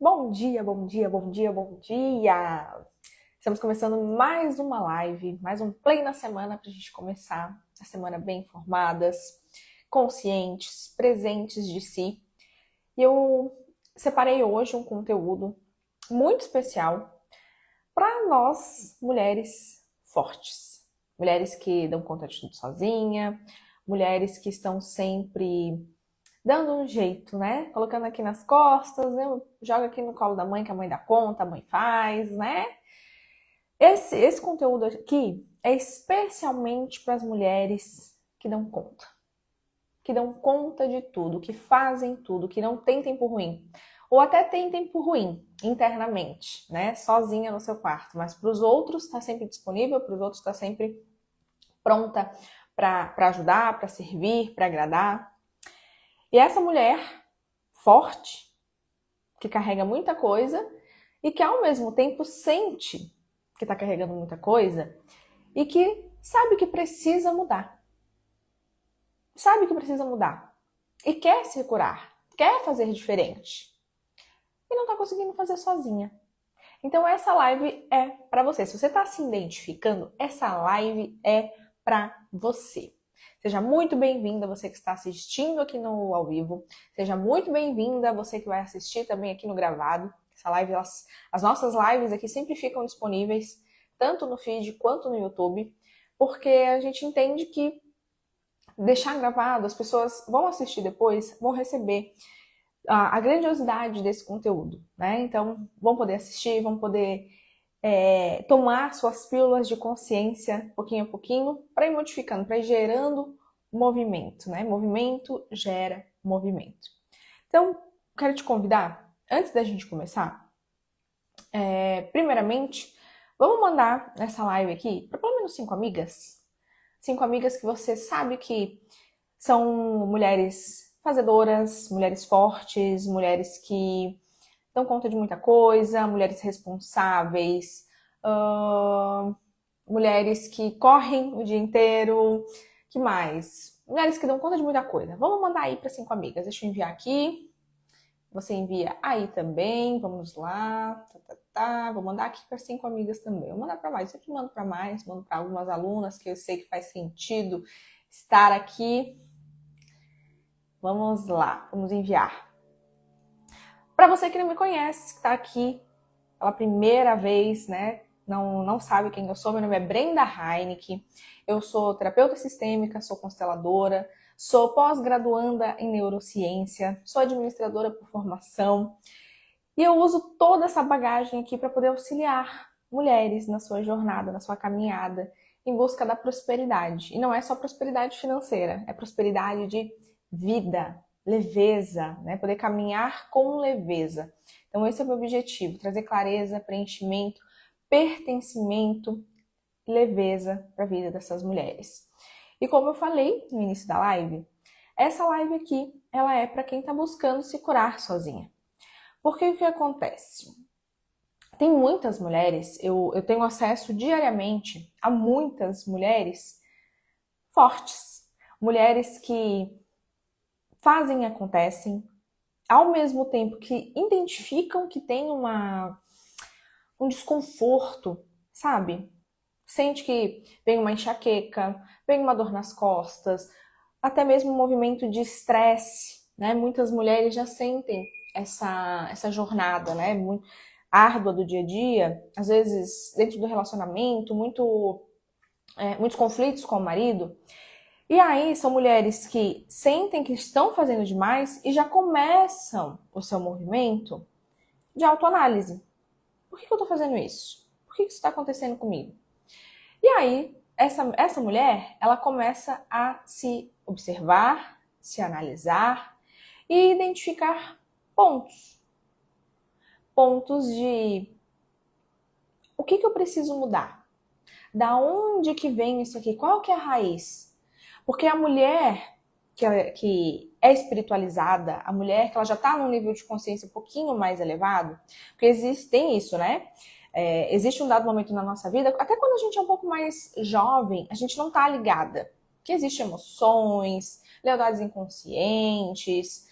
Bom dia, bom dia, bom dia, bom dia! Estamos começando mais uma live, mais um play na semana para a gente começar a semana bem informadas, conscientes, presentes de si. E eu separei hoje um conteúdo muito especial para nós, mulheres fortes. Mulheres que dão conta de tudo sozinha, mulheres que estão sempre dando um jeito, né? Colocando aqui nas costas, né? Joga aqui no colo da mãe, que a mãe dá conta, a mãe faz, né? Esse conteúdo aqui é especialmente para as mulheres que dão conta de tudo, que fazem tudo, que não tentem por ruim. Ou até tentem por ruim, internamente, né? Sozinha no seu quarto. Mas para os outros está sempre disponível, para os outros está sempre pronta para ajudar, para servir, para agradar. E essa mulher forte, que carrega muita coisa e que ao mesmo tempo sente que está carregando muita coisa e que sabe que precisa mudar. Sabe que precisa mudar. E quer se curar, quer fazer diferente. E não está conseguindo fazer sozinha. Então essa live é para você. Se você está se identificando, essa live é para você. Seja muito bem-vinda você que está assistindo aqui no ao vivo. Seja muito bem-vinda você que vai assistir também aqui no gravado. Essa live, as nossas lives aqui sempre ficam disponíveis, tanto no feed quanto no YouTube, porque a gente entende que deixar gravado, as pessoas vão assistir depois, vão receber a grandiosidade desse conteúdo, né? Então, vão poder assistir, vão poder tomar suas pílulas de consciência, pouquinho a pouquinho, para ir modificando, para ir gerando movimento, né? Movimento gera movimento. Então, quero te convidar, antes da gente começar, primeiramente, vamos mandar essa live aqui para pelo menos 5 amigas. 5 amigas que você sabe que são mulheres fazedoras, mulheres fortes, mulheres que dão conta de muita coisa, mulheres responsáveis, mulheres que correm o dia inteiro, que mais? Mulheres que dão conta de muita coisa. Vamos mandar aí para 5 amigas. Deixa eu enviar aqui. Você envia aí também. Vamos lá. Vou mandar aqui para 5 amigas também. Vou mandar para mais. Eu sempre mando para mais. Mando para algumas alunas que eu sei que faz sentido estar aqui. Vamos lá. Vamos enviar. Para você que não me conhece, que está aqui pela primeira vez, né? Não sabe quem eu sou, meu nome é Brenda Heineck, eu sou terapeuta sistêmica, sou consteladora, sou pós-graduanda em neurociência, sou administradora por formação e eu uso toda essa bagagem aqui para poder auxiliar mulheres na sua jornada, na sua caminhada em busca da prosperidade. E não é só prosperidade financeira, é prosperidade de vida, leveza, né? Poder caminhar com leveza. Então esse é o meu objetivo, trazer clareza, preenchimento, pertencimento, leveza para a vida dessas mulheres. E como eu falei no início da live, essa live aqui, ela é para quem está buscando se curar sozinha. Porque o que acontece? Tem muitas mulheres, eu tenho acesso diariamente a muitas mulheres fortes, mulheres que fazem e acontecem, ao mesmo tempo que identificam que tem um desconforto, sabe? Sente que vem uma enxaqueca, vem uma dor nas costas, até mesmo um movimento de estresse, né? Muitas mulheres já sentem essa jornada, né? Muito árdua do dia a dia, às vezes dentro do relacionamento, muitos conflitos com o marido. E aí são mulheres que sentem que estão fazendo demais e já começam o seu movimento de autoanálise. Por que eu estou fazendo isso? Por que isso está acontecendo comigo? E aí, essa mulher, ela começa a se observar, se analisar e identificar pontos. Pontos de o que eu preciso mudar? Da onde que vem isso aqui? Qual que é a raiz? Porque a mulher que é espiritualizada, a mulher que ela já está num nível de consciência um pouquinho mais elevado, porque tem isso, né? Existe um dado momento na nossa vida, até quando a gente é um pouco mais jovem, a gente não está ligada. Que existem emoções, lealdades inconscientes,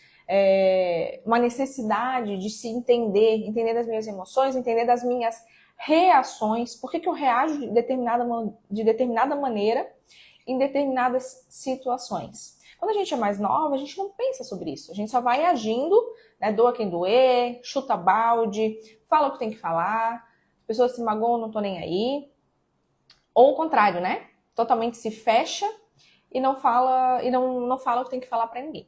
uma necessidade de se entender das minhas emoções, entender das minhas reações, por que eu reajo de determinada maneira em determinadas situações. Quando a gente é mais nova, a gente não pensa sobre isso. A gente só vai agindo, né? Doa quem doer, chuta balde, fala o que tem que falar, as pessoas se magoam, não tô nem aí. Ou o contrário, né? Totalmente se fecha e não fala o que tem que falar para ninguém.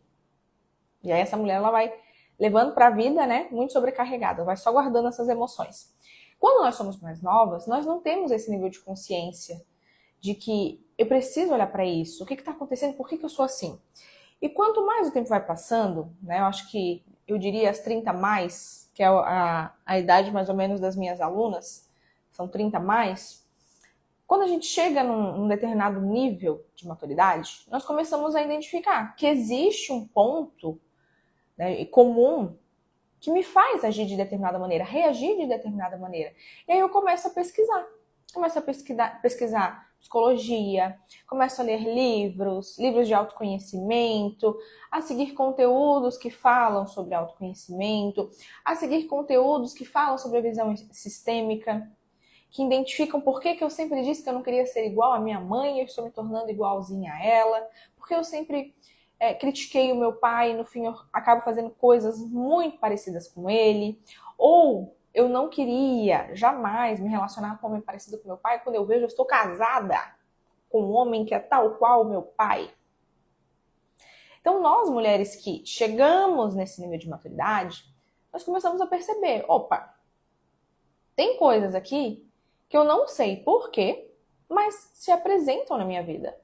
E aí essa mulher ela vai levando para a vida, né? Muito sobrecarregada, vai só guardando essas emoções. Quando nós somos mais novas, nós não temos esse nível de consciência de que eu preciso olhar para isso, o que está acontecendo, por que eu sou assim. E quanto mais o tempo vai passando, né, eu acho que eu diria as 30 mais, que é a idade mais ou menos das minhas alunas, são 30 mais, quando a gente chega num determinado nível de maturidade, nós começamos a identificar que existe um ponto, né, comum que me faz agir de determinada maneira, reagir de determinada maneira. E aí eu começo a pesquisar. Começo a pesquisar psicologia, começo a ler livros de autoconhecimento, a seguir conteúdos que falam sobre autoconhecimento, a seguir conteúdos que falam sobre a visão sistêmica, que identificam por que eu sempre disse que eu não queria ser igual à minha mãe e eu estou me tornando igualzinha a ela, porque eu sempre critiquei o meu pai e no fim eu acabo fazendo coisas muito parecidas com ele, ou eu não queria jamais me relacionar com um homem parecido com meu pai, quando eu vejo eu estou casada com um homem que é tal qual o meu pai. Então nós mulheres que chegamos nesse nível de maturidade, nós começamos a perceber, opa, tem coisas aqui que eu não sei porquê, mas se apresentam na minha vida.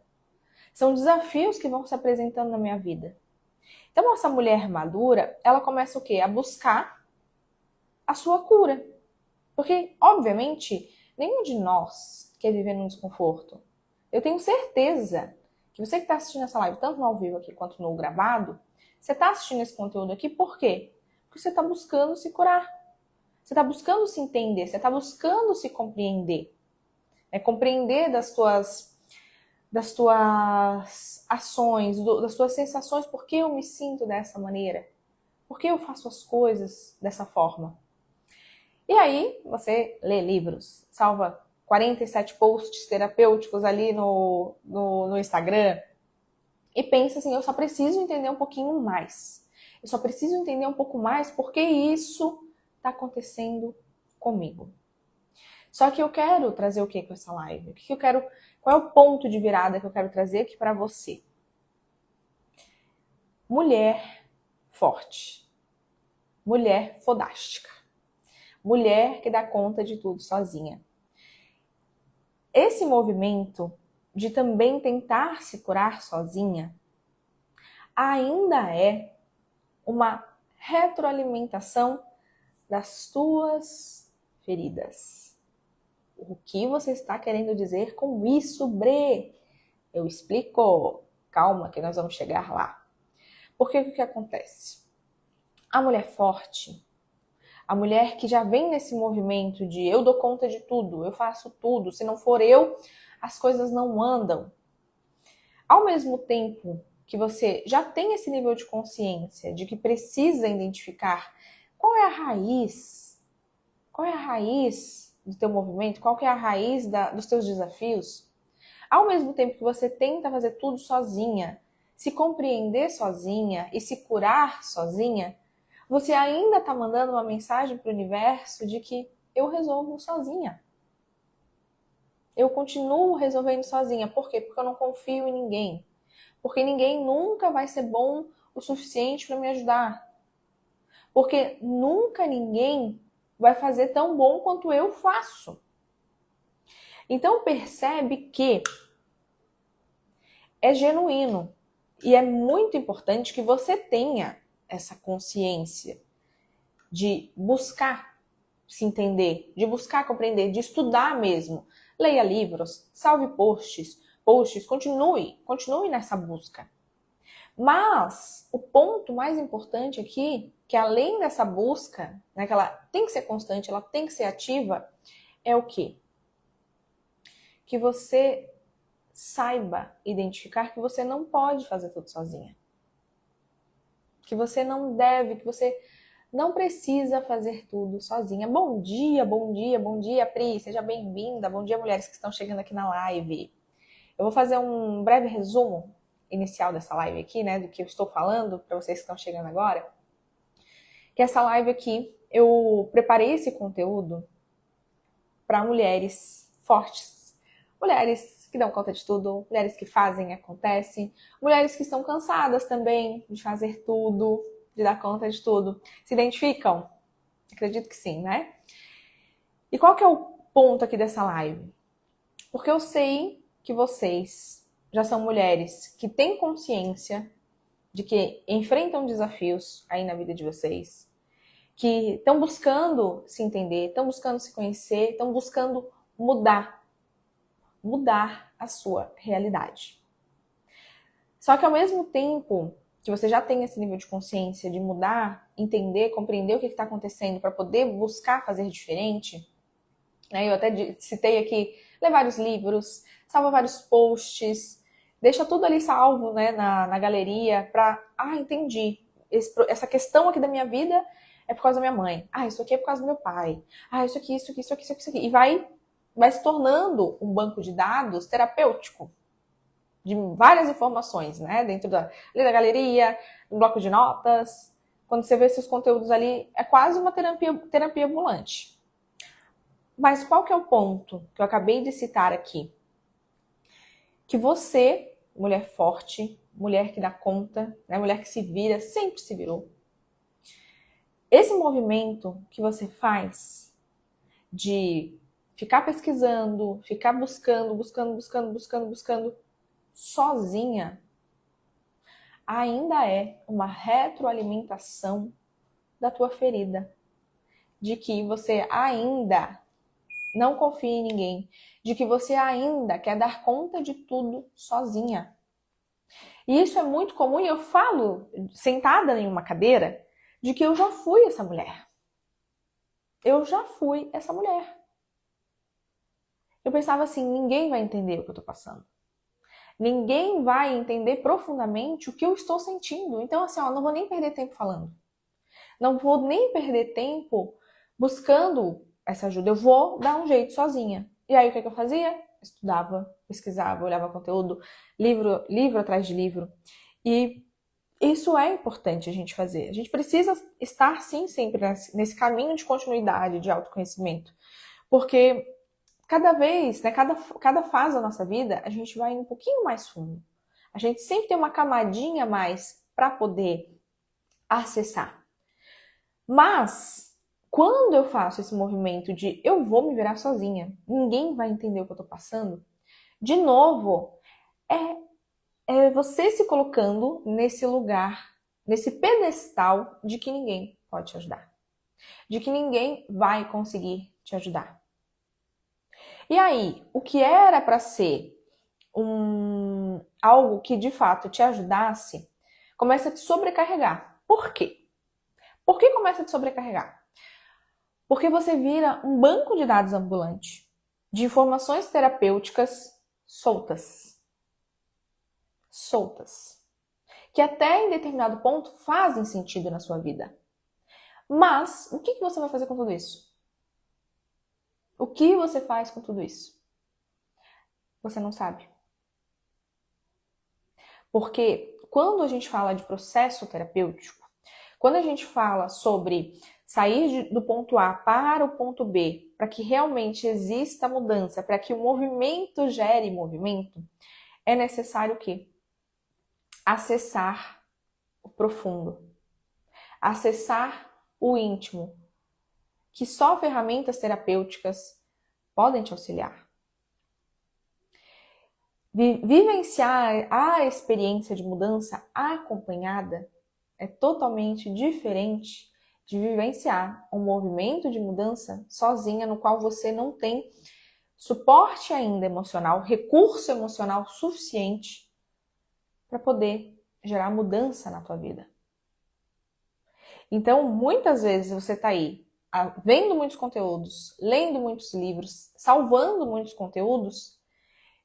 São desafios que vão se apresentando na minha vida. Então, essa mulher madura, ela começa o quê? A buscar a sua cura. Porque, obviamente, nenhum de nós quer viver num desconforto. Eu tenho certeza que você que está assistindo essa live, tanto no ao vivo aqui quanto no gravado, você está assistindo esse conteúdo aqui por quê? Porque você está buscando se curar. Você está buscando se entender, você está buscando se compreender. Compreender das tuas ações, das tuas sensações, por que eu me sinto dessa maneira? Por que eu faço as coisas dessa forma? E aí, você lê livros, salva 47 posts terapêuticos ali no Instagram e pensa assim, eu só preciso entender um pouquinho mais. Eu só preciso entender um pouco mais porque isso está acontecendo comigo. Só que eu quero trazer o que com essa live? Qual é o ponto de virada que eu quero trazer aqui para você? Mulher forte. Mulher fodástica. Mulher que dá conta de tudo sozinha. Esse movimento de também tentar se curar sozinha ainda é uma retroalimentação das tuas feridas. O que você está querendo dizer com isso, Bre? Eu explico. Calma que nós vamos chegar lá. Porque o que acontece? A mulher forte, a mulher que já vem nesse movimento de eu dou conta de tudo, eu faço tudo, se não for eu, as coisas não andam. Ao mesmo tempo que você já tem esse nível de consciência de que precisa identificar qual é a raiz do teu movimento, qual que é a raiz dos teus desafios, ao mesmo tempo que você tenta fazer tudo sozinha, se compreender sozinha e se curar sozinha, você ainda está mandando uma mensagem para o universo de que eu resolvo sozinha. Eu continuo resolvendo sozinha. Por quê? Porque eu não confio em ninguém. Porque ninguém nunca vai ser bom o suficiente para me ajudar. Porque nunca ninguém vai fazer tão bom quanto eu faço. Então percebe que é genuíno e é muito importante que você tenha essa consciência de buscar se entender, de buscar compreender, de estudar mesmo. Leia livros, salve posts, continue nessa busca. Mas o ponto mais importante aqui, que além dessa busca, né, que ela tem que ser constante, ela tem que ser ativa, é o quê? Que você saiba identificar que você não pode fazer tudo sozinha. Que você não deve, que você não precisa fazer tudo sozinha. Bom dia, Pri, seja bem-vinda. Bom dia, mulheres que estão chegando aqui na live. Eu vou fazer um breve resumo inicial dessa live aqui, né, do que eu estou falando para vocês que estão chegando agora. Que essa live aqui, eu preparei esse conteúdo para mulheres fortes, mulheres que dão conta de tudo, mulheres que fazem e acontecem, mulheres que estão cansadas também de fazer tudo, de dar conta de tudo. Se identificam? Acredito que sim, né? E qual que é o ponto aqui dessa live? Porque eu sei que vocês já são mulheres que têm consciência de que enfrentam desafios aí na vida de vocês, que estão buscando se entender, estão buscando se conhecer, estão buscando mudar a sua realidade. Só que ao mesmo tempo que você já tem esse nível de consciência de mudar, entender, compreender o que está acontecendo para poder buscar fazer diferente, né? Eu até citei aqui, ler vários livros, salva vários posts, deixa tudo ali salvo, né, na galeria para, entendi, essa questão aqui da minha vida é por causa da minha mãe, isso aqui é por causa do meu pai, isso aqui, e vai se tornando um banco de dados terapêutico, de várias informações, né? Dentro da galeria, no bloco de notas. Quando você vê esses conteúdos ali, é quase uma terapia ambulante. Mas qual que é o ponto que eu acabei de citar aqui? Que você, mulher forte, mulher que dá conta, né? Mulher que se vira, sempre se virou. Esse movimento que você faz de ficar pesquisando, ficar buscando, sozinha, ainda é uma retroalimentação da tua ferida. De que você ainda não confia em ninguém. De que você ainda quer dar conta de tudo sozinha. E isso é muito comum, e eu falo, sentada em uma cadeira, de que eu já fui essa mulher. Eu já fui essa mulher. Eu pensava assim, ninguém vai entender o que eu tô passando. Ninguém vai entender profundamente o que eu estou sentindo. Então, assim, não vou nem perder tempo falando. Não vou nem perder tempo buscando essa ajuda. Eu vou dar um jeito sozinha. E aí, o que eu fazia? Estudava, pesquisava, olhava conteúdo, livro atrás de livro. E isso é importante a gente fazer. A gente precisa estar, sim, sempre nesse caminho de continuidade, de autoconhecimento. Porque cada vez, né, cada fase da nossa vida, a gente vai um pouquinho mais fundo. A gente sempre tem uma camadinha a mais para poder acessar. Mas, quando eu faço esse movimento de eu vou me virar sozinha, ninguém vai entender o que eu tô passando, de novo, é você se colocando nesse lugar, nesse pedestal de que ninguém pode te ajudar. De que ninguém vai conseguir te ajudar. E aí, o que era para ser algo que de fato te ajudasse, começa a te sobrecarregar. Por quê? Por que começa a te sobrecarregar? Porque você vira um banco de dados ambulante, de informações terapêuticas soltas. Que até em determinado ponto fazem sentido na sua vida. Mas, o que você vai fazer com tudo isso? O que você faz com tudo isso? Você não sabe. Porque quando a gente fala de processo terapêutico, quando a gente fala sobre sair do ponto A para o ponto B, para que realmente exista mudança, para que o movimento gere movimento, é necessário o quê? Acessar o profundo. Acessar o íntimo. Que só ferramentas terapêuticas podem te auxiliar. Vivenciar a experiência de mudança acompanhada é totalmente diferente de vivenciar um movimento de mudança sozinha, no qual você não tem suporte ainda emocional, recurso emocional suficiente para poder gerar mudança na tua vida. Então, muitas vezes você está aí vendo muitos conteúdos, lendo muitos livros, salvando muitos conteúdos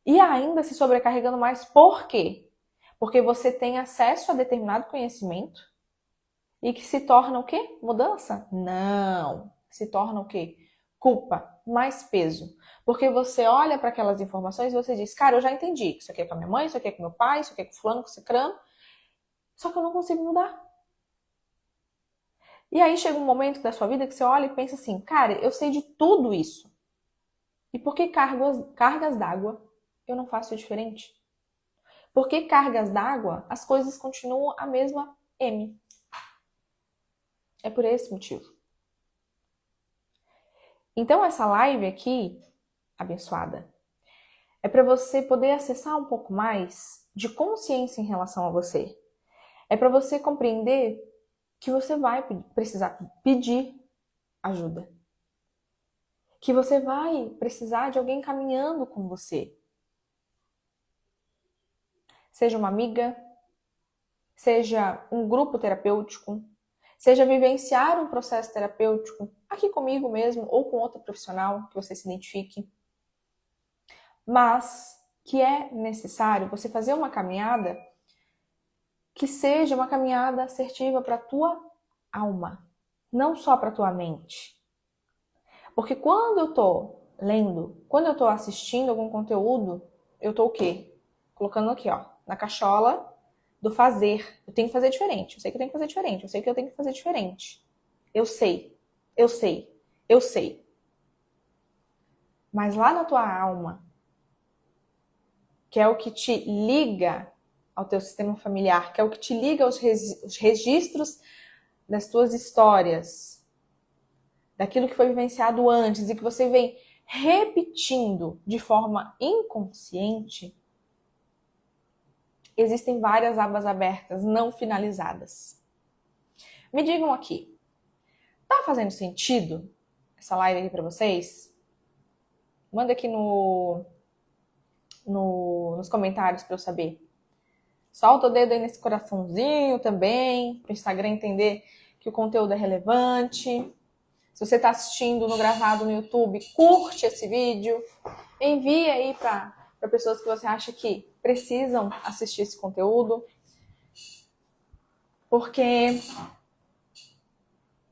e ainda se sobrecarregando mais. Por quê? Porque você tem acesso a determinado conhecimento e que se torna o quê? Mudança? Não. Se torna o quê? Culpa, mais peso. Porque você olha para aquelas informações e você diz, cara, eu já entendi. Isso aqui é com a minha mãe, isso aqui é com meu pai, isso aqui é com fulano, com cicrano. Só que eu não consigo mudar. E aí chega um momento da sua vida que você olha e pensa assim, cara, eu sei de tudo isso. E por que cargas d'água eu não faço diferente? Por que cargas d'água as coisas continuam a mesma M? É por esse motivo. Então essa live aqui, abençoada, é para você poder acessar um pouco mais de consciência em relação a você. É para você compreender que você vai precisar pedir ajuda. Que você vai precisar de alguém caminhando com você. Seja uma amiga, seja um grupo terapêutico, seja vivenciar um processo terapêutico aqui comigo mesmo ou com outro profissional que você se identifique. Mas que é necessário você fazer uma caminhada que seja uma caminhada assertiva para a tua alma, não só para a tua mente. Porque quando eu tô lendo, quando eu tô assistindo algum conteúdo, eu tô o quê? Colocando aqui, ó, na cachola do fazer. Eu tenho que fazer diferente, eu sei que eu tenho que fazer diferente, eu sei que eu tenho que fazer diferente. Eu sei, eu sei, eu sei. Mas lá na tua alma, que é o que te liga ao teu sistema familiar, que é o que te liga aos registros das tuas histórias, daquilo que foi vivenciado antes e que você vem repetindo de forma inconsciente, existem várias abas abertas, não finalizadas. Me digam aqui, tá fazendo sentido essa live aqui para vocês? Manda aqui nos comentários para eu saber. Solta o dedo aí nesse coraçãozinho também, para o Instagram entender que o conteúdo é relevante. Se você está assistindo no gravado no YouTube, curte esse vídeo. Envie aí para pessoas que você acha que precisam assistir esse conteúdo. Porque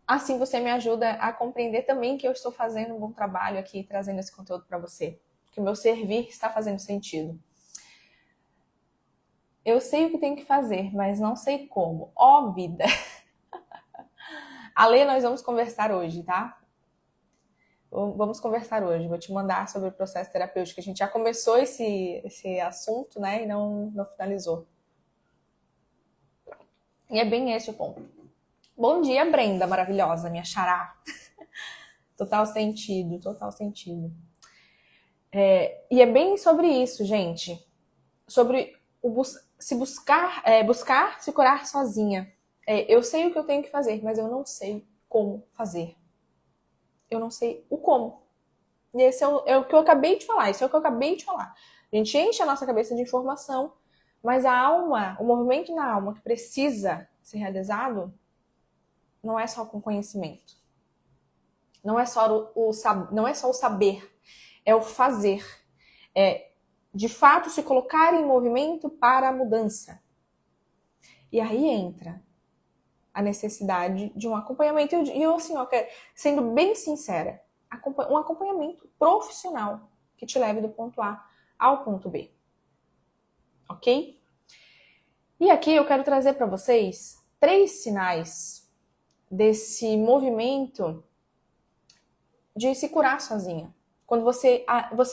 assim você me ajuda a compreender também que eu estou fazendo um bom trabalho aqui, trazendo esse conteúdo para você. Que o meu servir está fazendo sentido. Eu sei o que tenho que fazer, mas não sei como. Ó, vida! Ale, nós vamos conversar hoje, tá? Vamos conversar hoje. Vou te mandar sobre o processo terapêutico. A gente já começou esse assunto, né? E não finalizou. E é bem esse o ponto. Bom dia, Brenda, maravilhosa, minha xará. Total sentido, total sentido. E é bem sobre isso, gente. Sobre buscar se curar sozinha. Eu sei o que eu tenho que fazer, mas eu não sei como fazer. Eu não sei o como. E esse é o que eu acabei de falar. Isso é o que eu acabei de falar. A gente enche a nossa cabeça de informação, mas a alma, o movimento na alma que precisa ser realizado, não é só com conhecimento. Não é só o saber, é o fazer. É, de fato, se colocar em movimento para a mudança. E aí entra a necessidade de um acompanhamento. E eu, assim, sendo bem sincera, um acompanhamento profissional que te leve do ponto A ao ponto B. Ok? E aqui eu quero trazer para vocês 3 sinais desse movimento de se curar sozinha. Quando você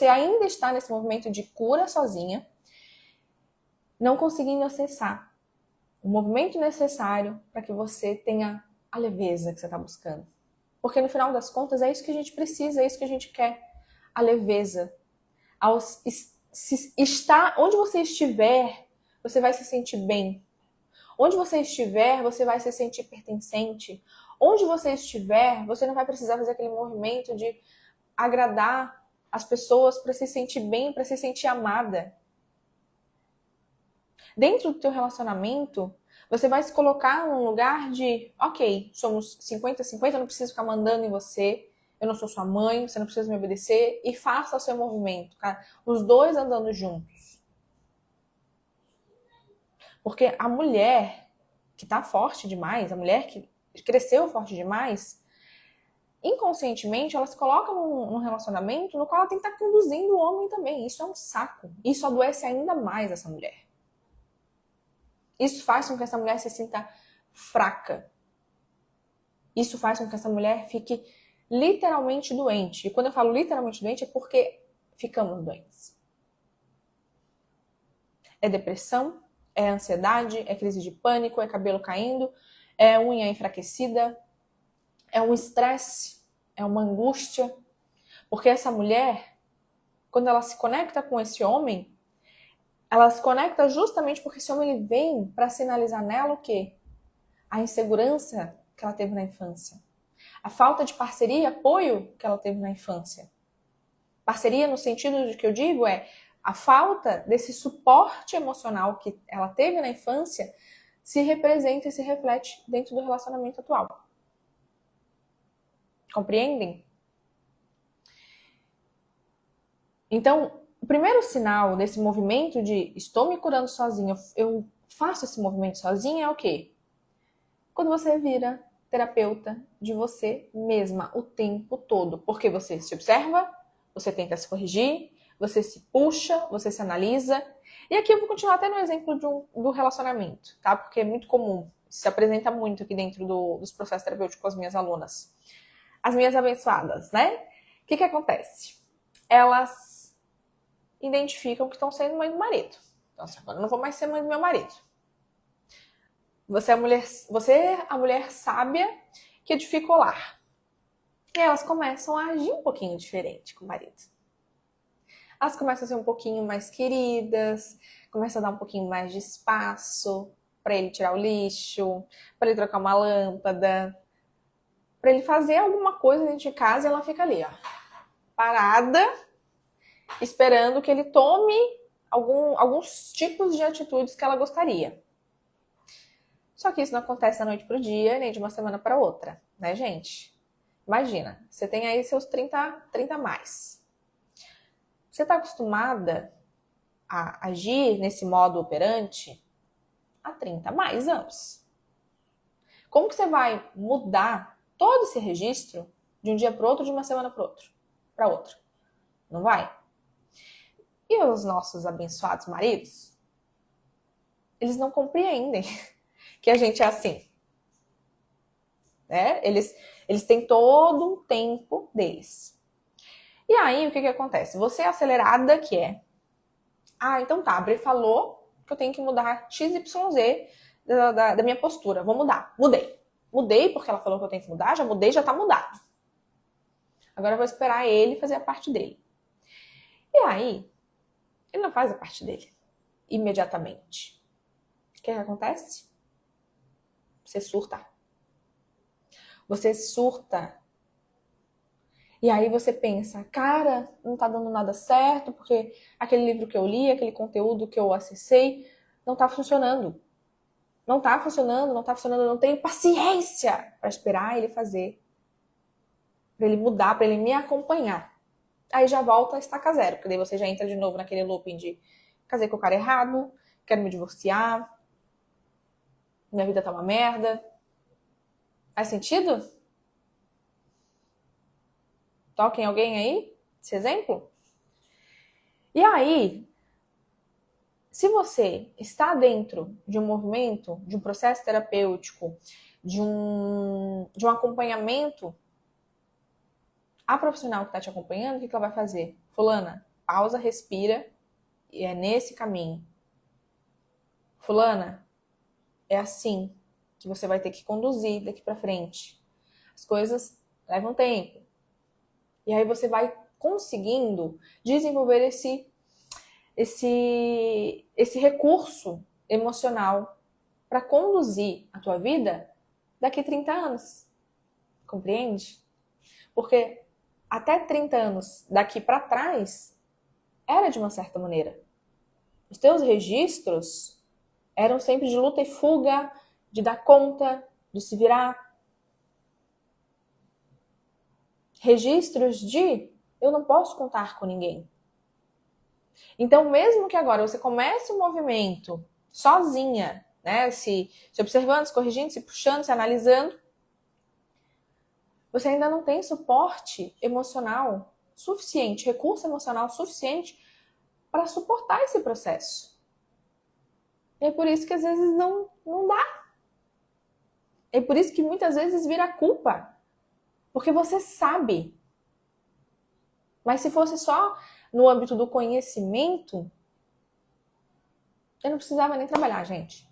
ainda está nesse movimento de cura sozinha, não conseguindo acessar o movimento necessário para que você tenha a leveza que você está buscando. Porque no final das contas é isso que a gente precisa, é isso que a gente quer. A leveza. Onde você estiver, você vai se sentir bem. Onde você estiver, você vai se sentir pertencente. onde você estiver, você não vai precisar fazer aquele movimento de agradar as pessoas para se sentir bem, para se sentir amada. Dentro do teu relacionamento, você vai se colocar num lugar de, ok, somos 50-50, eu não preciso ficar mandando em você, eu não sou sua mãe, você não precisa me obedecer, e faça o seu movimento, cara. Os dois andando juntos. Porque a mulher que tá forte demais, a mulher que cresceu forte demais, inconscientemente ela se coloca num relacionamento no qual ela tem que estar conduzindo o homem também. Isso é um saco. Isso adoece ainda mais essa mulher. Isso faz com que essa mulher se sinta fraca. Isso faz com que essa mulher fique literalmente doente. E quando eu falo literalmente doente é porque ficamos doentes. É depressão, é ansiedade, é crise de pânico, é cabelo caindo, é unha enfraquecida, é um estresse, é uma angústia. Porque essa mulher, quando ela se conecta com esse homem, ela se conecta justamente porque esse homem ele vem para sinalizar nela o quê? A insegurança que ela teve na infância. A falta de parceria e apoio que ela teve na infância. Parceria no sentido de que eu digo é a falta desse suporte emocional que ela teve na infância se representa e se reflete dentro do relacionamento atual. Compreendem? Então, o primeiro sinal desse movimento de estou me curando sozinha, eu faço esse movimento sozinha é o quê? Quando você vira terapeuta de você mesma o tempo todo. Porque você se observa, você tenta se corrigir, você se puxa, você se analisa. E aqui eu vou continuar até no exemplo do relacionamento, tá? Porque é muito comum, se apresenta muito aqui dentro dos processos terapêuticos com as minhas alunas. As minhas abençoadas, né? O que acontece? Elas identificam que estão sendo mãe do marido. Então, agora eu não vou mais ser mãe do meu marido. Você é a mulher sábia que edifica o lar. E elas começam a agir um pouquinho diferente com o marido. Elas começam a ser um pouquinho mais queridas, começam a dar um pouquinho mais de espaço para ele tirar o lixo, para ele trocar uma lâmpada, para ele fazer alguma coisa dentro de casa e ela fica ali, ó, parada, esperando que ele tome alguns tipos de atitudes que ela gostaria. Só que isso não acontece da noite pro dia, nem de uma semana para outra, né, gente? Imagina, você tem aí seus 30 a mais. Você está acostumada a agir nesse modo operante há 30 a mais anos. Como que você vai mudar todo esse registro de um dia para outro, de uma semana para outra? Não vai? E os nossos abençoados maridos, eles não compreendem que a gente é assim. Né? Eles têm todo um tempo deles. E aí, o que acontece? Você é acelerada que é. Ah, então tá, a Bre falou que eu tenho que mudar XYZ da minha postura. Vou mudar. Mudei. Mudei porque ela falou que eu tenho que mudar, já mudei, já tá mudado. Agora eu vou esperar ele fazer a parte dele. E aí, ele não faz a parte dele imediatamente. O que acontece? Você surta. Você surta. E aí você pensa, cara, não tá dando nada certo, porque aquele livro que eu li, aquele conteúdo que eu acessei, não tá funcionando. Não tá funcionando, eu não tenho paciência para esperar ele fazer. Para ele mudar, para ele me acompanhar. Aí já volta a estaca zero, porque daí você já entra de novo naquele looping de casei com o cara errado, quero me divorciar, minha vida tá uma merda. Faz sentido? Toquem alguém aí? Esse exemplo? E aí, se você está dentro de um movimento, de um processo terapêutico, de um acompanhamento, a profissional que está te acompanhando, o que ela vai fazer? Fulana, pausa, respira, e é nesse caminho. Fulana, é assim que você vai ter que conduzir daqui para frente. As coisas levam tempo. E aí você vai conseguindo desenvolver esse recurso emocional para conduzir a tua vida daqui 30 anos. Compreende? Porque até 30 anos daqui para trás era de uma certa maneira. Os teus registros eram sempre de luta e fuga, de dar conta, de se virar. Registros de eu não posso contar com ninguém. Então, mesmo que agora você comece um movimento sozinha, né, se observando, se corrigindo, se puxando, se analisando, você ainda não tem suporte emocional suficiente, recurso emocional suficiente para suportar esse processo. E é por isso que às vezes não dá. É por isso que muitas vezes vira culpa. Porque você sabe. Mas se fosse só no âmbito do conhecimento, eu não precisava nem trabalhar, gente.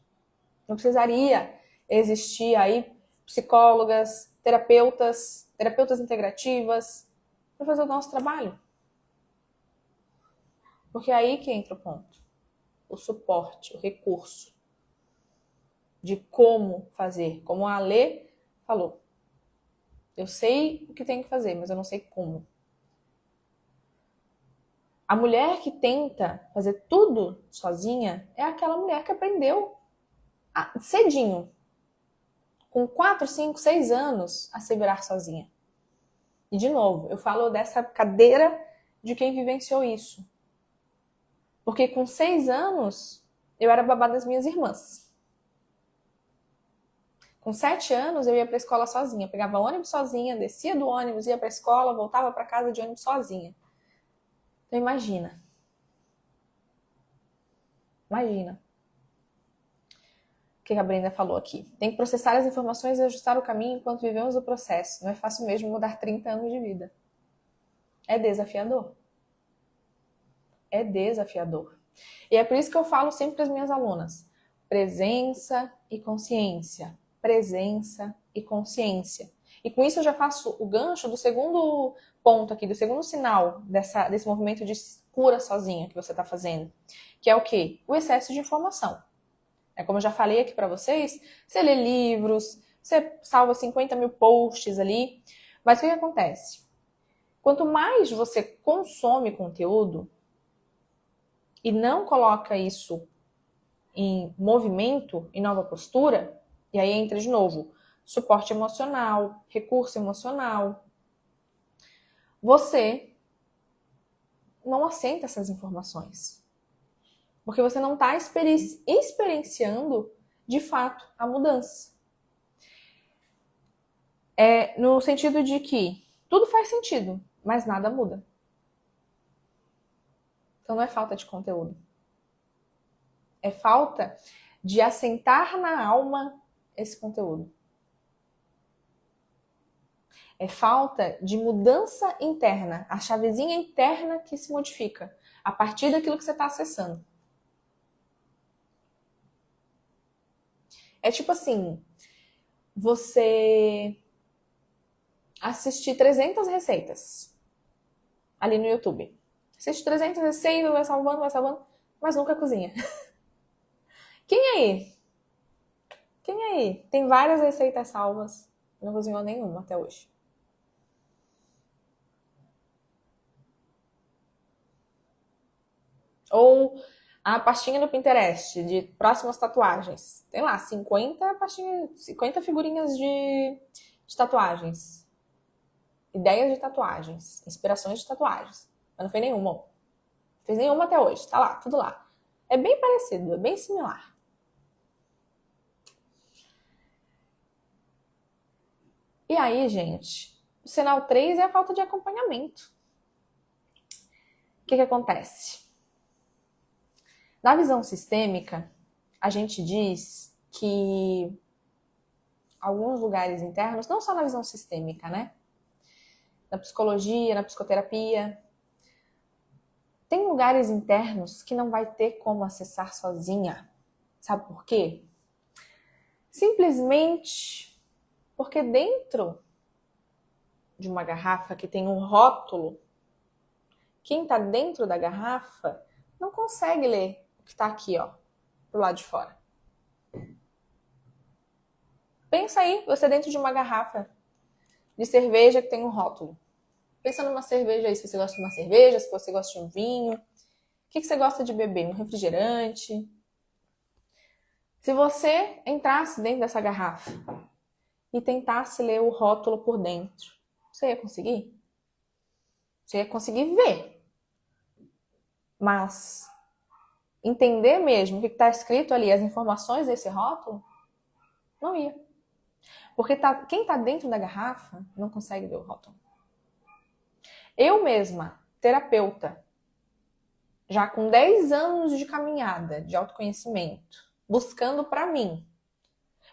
Não precisaria existir aí psicólogas, terapeutas integrativas para fazer o nosso trabalho. Porque é aí que entra o ponto. O suporte, o recurso de como fazer. Como a Alê falou. Eu sei o que tem que fazer, mas eu não sei como. A mulher que tenta fazer tudo sozinha é aquela mulher que aprendeu cedinho, com 4, 5, 6 anos, a se virar sozinha. E, de novo, eu falo dessa cadeira de quem vivenciou isso. Porque com 6 anos, eu era babá das minhas irmãs. Com 7 anos, eu ia para a escola sozinha. Pegava ônibus sozinha, descia do ônibus, ia para a escola, voltava para casa de ônibus sozinha. Então, imagina. Imagina. O que a Brenda falou aqui. Tem que processar as informações e ajustar o caminho enquanto vivemos o processo. Não é fácil mesmo mudar 30 anos de vida. É desafiador. É desafiador. E é por isso que eu falo sempre para as minhas alunas. Presença e consciência. Presença e consciência. E com isso eu já faço o gancho do segundo ponto aqui, do segundo sinal desse movimento de cura sozinha que você está fazendo. Que é o quê? O excesso de informação. É como eu já falei aqui para vocês, você lê livros, você salva 50 mil posts ali. Mas o que acontece? Quanto mais você consome conteúdo e não coloca isso em movimento, em nova postura, e aí entra de novo suporte emocional, recurso emocional, você não aceita essas informações. Porque você não está experienciando, de fato, a mudança. No sentido de que tudo faz sentido, mas nada muda. Então não é falta de conteúdo. É falta de assentar na alma esse conteúdo. É falta de mudança interna, a chavezinha interna que se modifica a partir daquilo que você está acessando. É tipo assim, você assistir 300 receitas ali no YouTube. Assiste 300 receitas, vai salvando, mas nunca cozinha. Quem aí? Quem aí? Tem várias receitas salvas, não cozinhou nenhuma até hoje. Ou a pastinha do Pinterest de próximas tatuagens. Tem lá 50 pastinhas, 50 figurinhas de tatuagens. Ideias de tatuagens, inspirações de tatuagens. Mas não fez nenhuma. Não fez nenhuma até hoje. Tá lá, tudo lá. É bem parecido, é bem similar. E aí, gente, o sinal 3 é a falta de acompanhamento. O que acontece? Na visão sistêmica, a gente diz que alguns lugares internos, não só na visão sistêmica, né? Na psicologia, na psicoterapia, tem lugares internos que não vai ter como acessar sozinha. Sabe por quê? Simplesmente porque dentro de uma garrafa que tem um rótulo, quem está dentro da garrafa não consegue ler o que está aqui, ó, pro lado de fora. Pensa aí, você dentro de uma garrafa. de cerveja que tem um rótulo. Pensa numa cerveja aí, se você gosta de uma cerveja, se você gosta de um vinho. O que você gosta de beber? Um refrigerante? Se você entrasse dentro dessa garrafa e tentasse ler o rótulo por dentro, você ia conseguir? Você ia conseguir ver. Mas entender mesmo o que está escrito ali, as informações desse rótulo, não ia. Porque quem está dentro da garrafa não consegue ver o rótulo. Eu mesma, terapeuta, já com 10 anos de caminhada, de autoconhecimento, buscando para mim,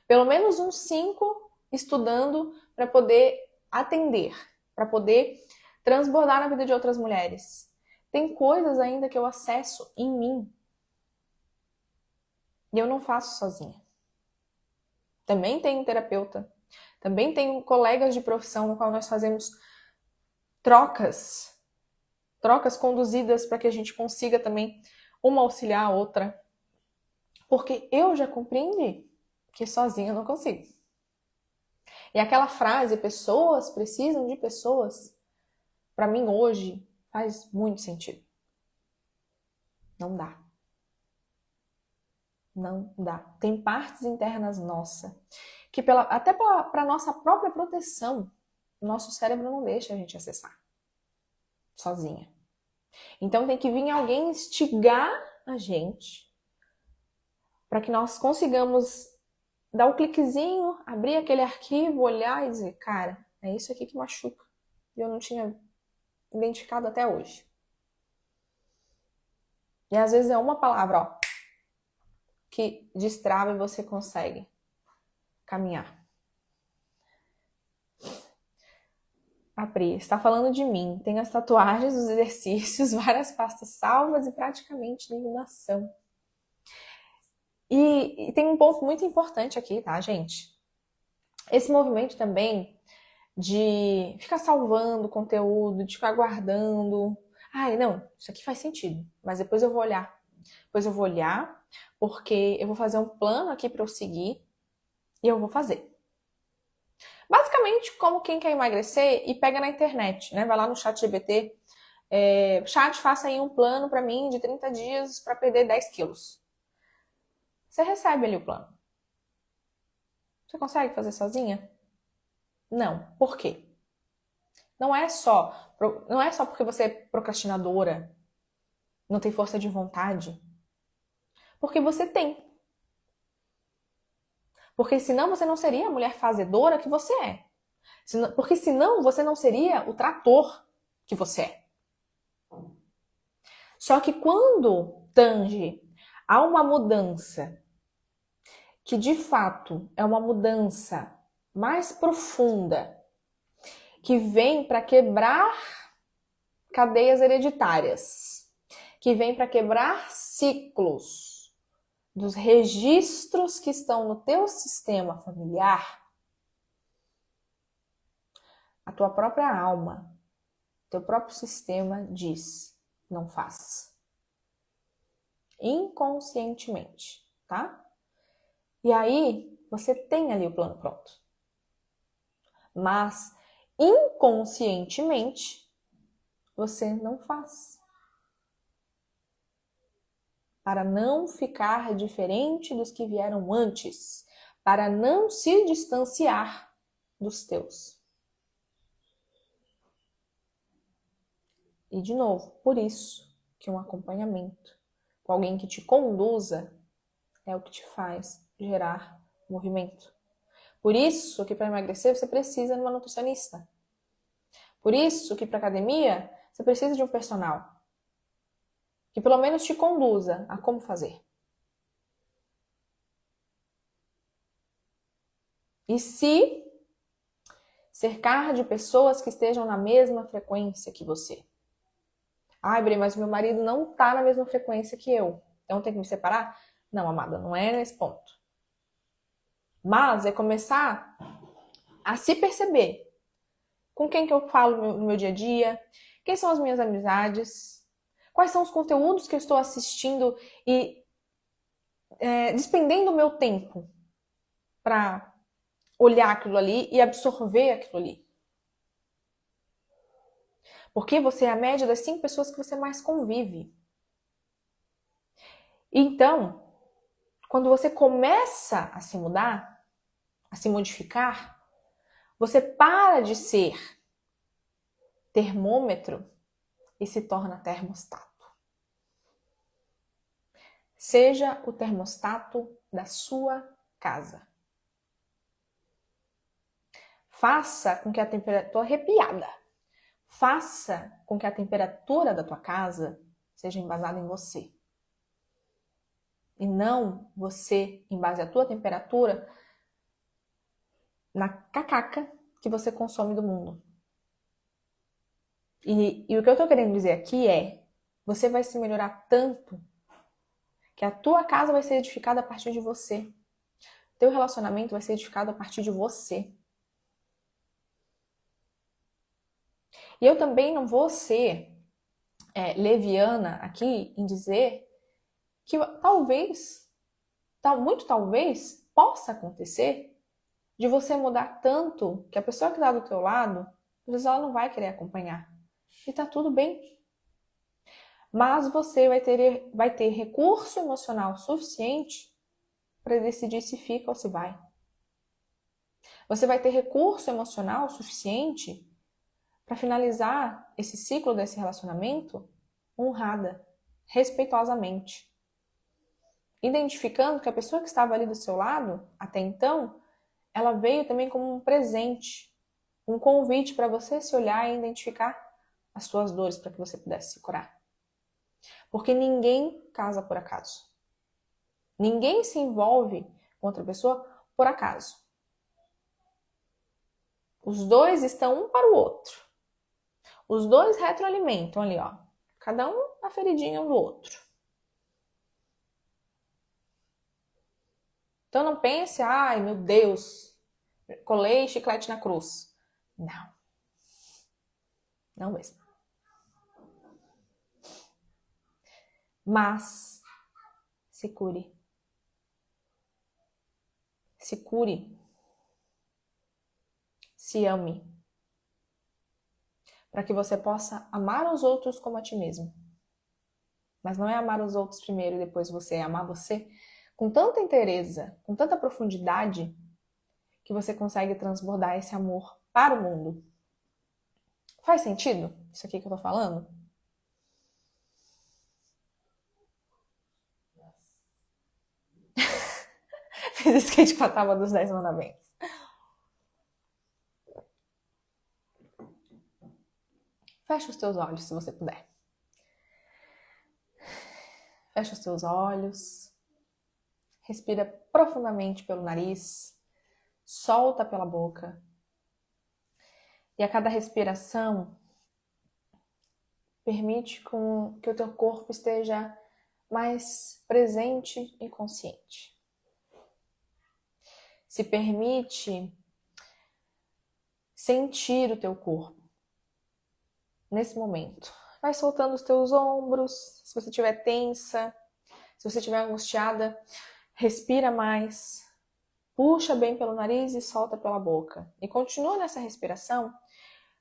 pelo menos uns 5 estudando para poder atender, para poder transbordar na vida de outras mulheres. Tem coisas ainda que eu acesso em mim e eu não faço sozinha. Também tenho um terapeuta, também tenho colegas de profissão no qual nós fazemos trocas conduzidas para que a gente consiga também uma auxiliar a outra. Porque eu já compreendi que sozinha eu não consigo. E aquela frase, pessoas precisam de pessoas, para mim hoje faz muito sentido. Não dá. Não dá. Tem partes internas nossas que até para nossa própria proteção, o nosso cérebro não deixa a gente acessar sozinha. Então tem que vir alguém instigar a gente para que nós consigamos dar um cliquezinho, abrir aquele arquivo, olhar e dizer, cara, é isso aqui que machuca. E eu não tinha identificado até hoje. E às vezes é uma palavra, ó, que destrava e você consegue caminhar. A Pri está falando de mim. Tem as tatuagens, os exercícios, várias pastas salvas e praticamente nenhuma ação. E tem um ponto muito importante aqui, tá, gente? Esse movimento também de ficar salvando conteúdo, de ficar guardando. Ai, não, isso aqui faz sentido, mas depois eu vou olhar. Depois eu vou olhar, porque eu vou fazer um plano aqui para eu seguir e eu vou fazer. Basicamente, como quem quer emagrecer e pega na internet, né? Vai lá no ChatGPT, chat, faça aí um plano para mim de 30 dias para perder 10 quilos. Você recebe ali o plano. Você consegue fazer sozinha? Não. Por quê? Não é só porque você é procrastinadora, não tem força de vontade. Porque você tem. Porque senão você não seria a mulher fazedora que você é. Porque senão você não seria o trator que você é. Só que quando tange a uma mudança que de fato é uma mudança mais profunda, que vem para quebrar cadeias hereditárias, que vem para quebrar ciclos dos registros que estão no teu sistema familiar, a tua própria alma, teu próprio sistema diz, não faz. Inconscientemente, tá? E aí, você tem ali o plano pronto. Mas, inconscientemente, você não faz. Para não ficar diferente dos que vieram antes. Para não se distanciar dos teus. E, de novo, por isso que um acompanhamento com alguém que te conduza é o que te faz gerar movimento. Por isso que para emagrecer você precisa de uma nutricionista. Por isso que para academia você precisa de um personal que pelo menos te conduza a como fazer. E se cercar de pessoas que estejam na mesma frequência que você. Ai, Bre, mas meu marido não está na mesma frequência que eu. Então tem que me separar? Não, amada, não é nesse ponto. Mas é começar a se perceber. Com quem que eu falo no meu dia a dia? Quem são as minhas amizades? Quais são os conteúdos que eu estou assistindo e despendendo o meu tempo para olhar aquilo ali e absorver aquilo ali? Porque você é a média das 5 pessoas que você mais convive. Então, quando você começa a se mudar, a se modificar, você para de ser termômetro e se torna termostato. Seja o termostato da sua casa. Faça com que a temperatura... Tô arrepiada. Faça com que a temperatura da tua casa seja embasada em você. E não você, em base à tua temperatura, na cacaca que você consome do mundo. E o que eu tô querendo dizer aqui é, você vai se melhorar tanto que a tua casa vai ser edificada a partir de você. Teu relacionamento vai ser edificado a partir de você. E eu também não vou ser leviana aqui em dizer que talvez, muito talvez, possa acontecer de você mudar tanto que a pessoa que está do teu lado, às vezes ela não vai querer acompanhar. E tá tudo bem. Mas você vai ter recurso emocional suficiente para decidir se fica ou se vai. Você vai ter recurso emocional suficiente para finalizar esse ciclo desse relacionamento honrada, respeitosamente. Identificando que a pessoa que estava ali do seu lado, até então, ela veio também como um presente, um convite para você se olhar e identificar as suas dores para que você pudesse se curar. Porque ninguém casa por acaso. Ninguém se envolve com outra pessoa por acaso. Os dois estão um para o outro. Os dois retroalimentam ali, ó. Cada um na feridinha um do outro. Então não pense, ai meu Deus, colei chiclete na cruz. Não. Não mesmo. Mas se cure. Se cure. Se ame. Para que você possa amar os outros como a ti mesmo. Mas não é amar os outros primeiro e depois você amar você com tanta inteireza, com tanta profundidade, que você consegue transbordar esse amor para o mundo. Faz sentido isso aqui que eu tô falando? Fiz skate com a tábua dos 10 mandamentos. Fecha os teus olhos, se você puder. Fecha os teus olhos. Respira profundamente pelo nariz. Solta pela boca. E a cada respiração, permite que o teu corpo esteja mais presente e consciente. Se permite sentir o teu corpo nesse momento. Vai soltando os teus ombros, se você estiver tensa, se você estiver angustiada, respira mais, puxa bem pelo nariz e solta pela boca. E continua nessa respiração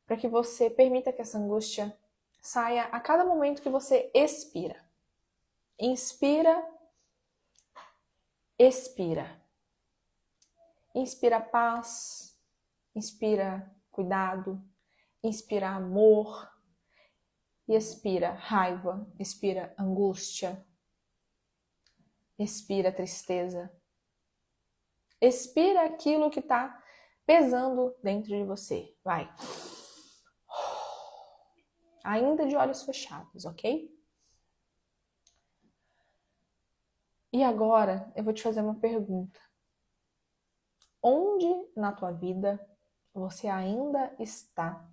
para que você permita que essa angústia saia a cada momento que você expira. Inspira, expira. Inspira paz, inspira cuidado, inspira amor, e expira raiva, expira angústia, expira tristeza. Expira aquilo que está pesando dentro de você. Vai. Ainda de olhos fechados, ok? E agora eu vou te fazer uma pergunta. Onde na tua vida você ainda está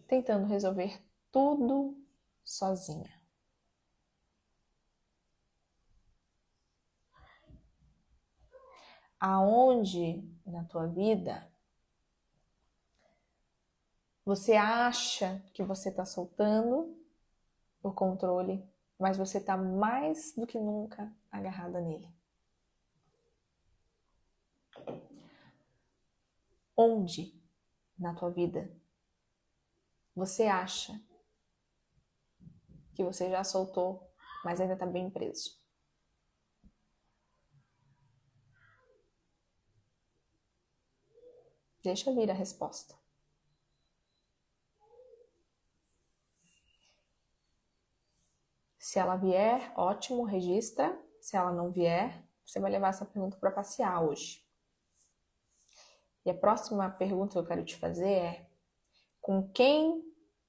tentando resolver tudo sozinha? Aonde na tua vida você acha que você está soltando o controle, mas você está mais do que nunca agarrada nele? Onde na tua vida você acha que você já soltou, mas ainda está bem preso? Deixa vir a resposta. Se ela vier, ótimo, registra. Se ela não vier, você vai levar essa pergunta para passear hoje. E a próxima pergunta que eu quero te fazer é: com quem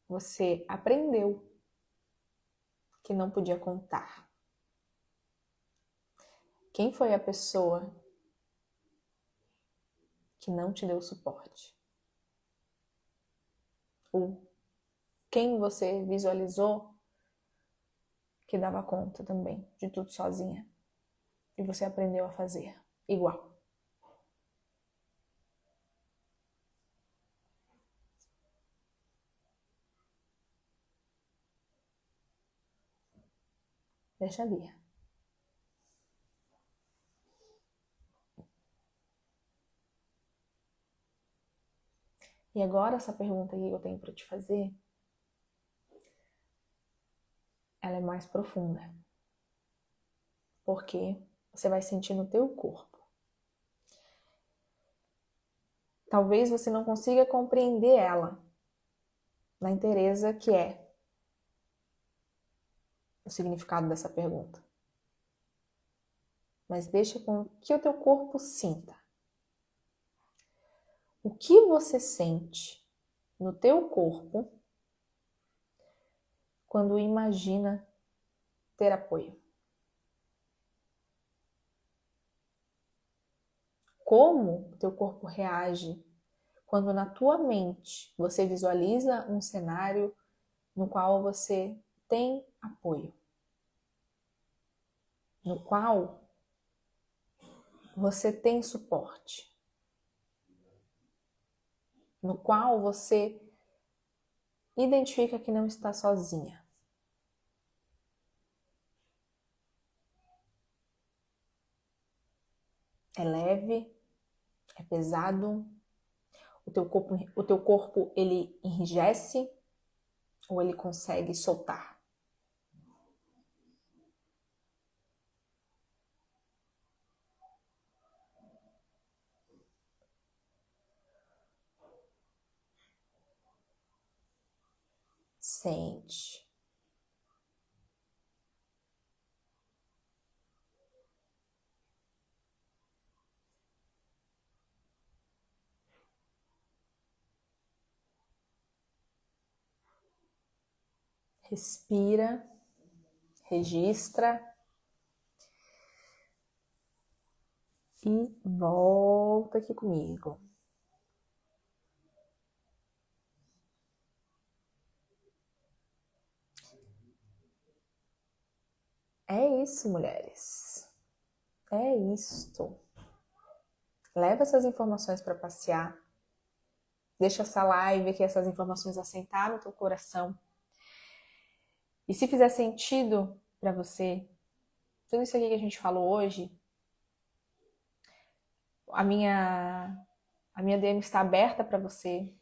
você aprendeu que não podia contar? Quem foi a pessoa que não te deu suporte? Ou quem você visualizou que dava conta também de tudo sozinha e você aprendeu a fazer igual? Deixa vir. E agora essa pergunta que eu tenho para te fazer, ela é mais profunda. Porque você vai sentir no teu corpo. Talvez você não consiga compreender ela na inteireza que é o significado dessa pergunta. Mas deixa com que o teu corpo sinta. O que você sente no teu corpo quando imagina ter apoio? Como o teu corpo reage quando na tua mente você visualiza um cenário no qual você tem apoio? No qual você tem suporte? No qual você identifica que não está sozinha? É leve? É pesado? O teu corpo ele enrijece ou ele consegue soltar? Sente. Respira, registra e volta aqui comigo. É isso, mulheres. É isto. Leva essas informações para passear. Deixa essa live aqui, essas informações assentar no teu coração. E se fizer sentido para você, tudo isso aqui que a gente falou hoje, a minha DM está aberta para você.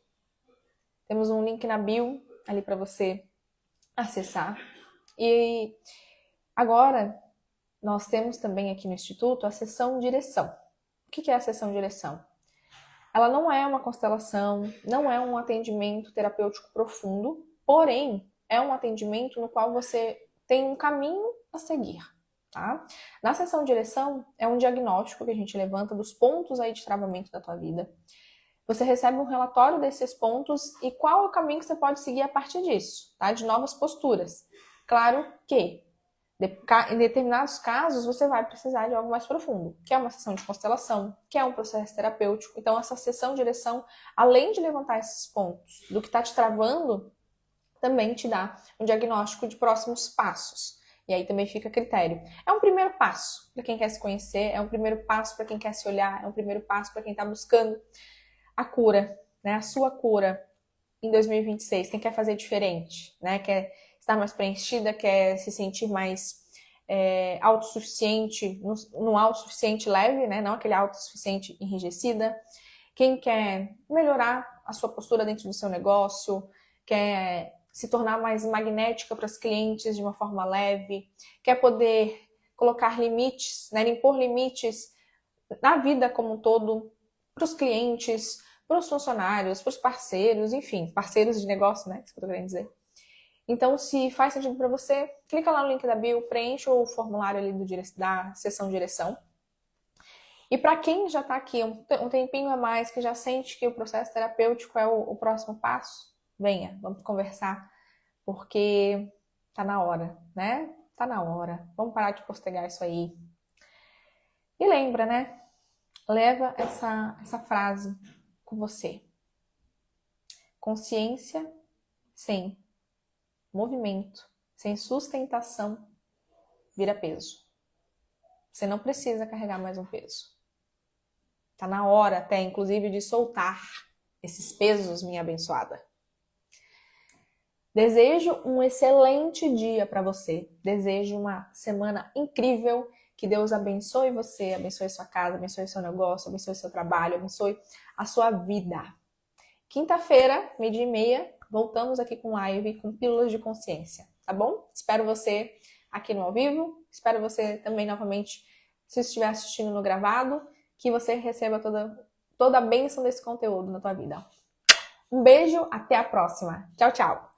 Temos um link na bio ali para você acessar. E agora nós temos também aqui no Instituto a sessão direção. O que é a sessão direção? Ela não é uma constelação, não é um atendimento terapêutico profundo, porém é um atendimento no qual você tem um caminho a seguir. Tá? Na sessão direção é um diagnóstico que a gente levanta dos pontos aí de travamento da tua vida. Você recebe um relatório desses pontos e qual é o caminho que você pode seguir a partir disso, tá? De novas posturas. Claro que em determinados casos você vai precisar de algo mais profundo, que é uma sessão de constelação, que é um processo terapêutico. Então essa sessão de direção, além de levantar esses pontos do que está te travando, também te dá um diagnóstico de próximos passos. E aí também fica a critério. É um primeiro passo para quem quer se conhecer, é um primeiro passo para quem quer se olhar, é um primeiro passo para quem está buscando a cura, né? A sua cura em 2026. Quem quer fazer diferente, né? Quer estar mais preenchida, quer se sentir mais autossuficiente, no autossuficiente leve, né? Não aquele autossuficiente enrijecida. Quem quer melhorar a sua postura dentro do seu negócio, quer se tornar mais magnética para os clientes de uma forma leve, quer poder colocar limites, né, impor limites na vida como um todo, para os clientes, para os funcionários, para os parceiros, enfim, parceiros de negócio, né, isso que eu tô querendo dizer. Então, se faz sentido para você, clica lá no link da bio, preenche o formulário ali da seção direção. E para quem já está aqui um tempinho a mais, que já sente que o processo terapêutico é o próximo passo, venha, vamos conversar, porque tá na hora, né? Tá na hora. Vamos parar de postergar isso aí. E lembra, né? Leva essa frase com você. Consciência sem movimento, sem sustentação, vira peso. Você não precisa carregar mais um peso. Tá na hora até, inclusive, de soltar esses pesos, minha abençoada. Desejo um excelente dia para você. Desejo uma semana incrível. Que Deus abençoe você, abençoe sua casa, abençoe seu negócio, abençoe seu trabalho, abençoe a sua vida. Quinta-feira, 12h30, voltamos aqui com live com Pílulas de Consciência, tá bom? Espero você aqui no ao vivo. Espero você também novamente, se estiver assistindo no gravado, que você receba toda a bênção desse conteúdo na tua vida. Um beijo, até a próxima. Tchau, tchau.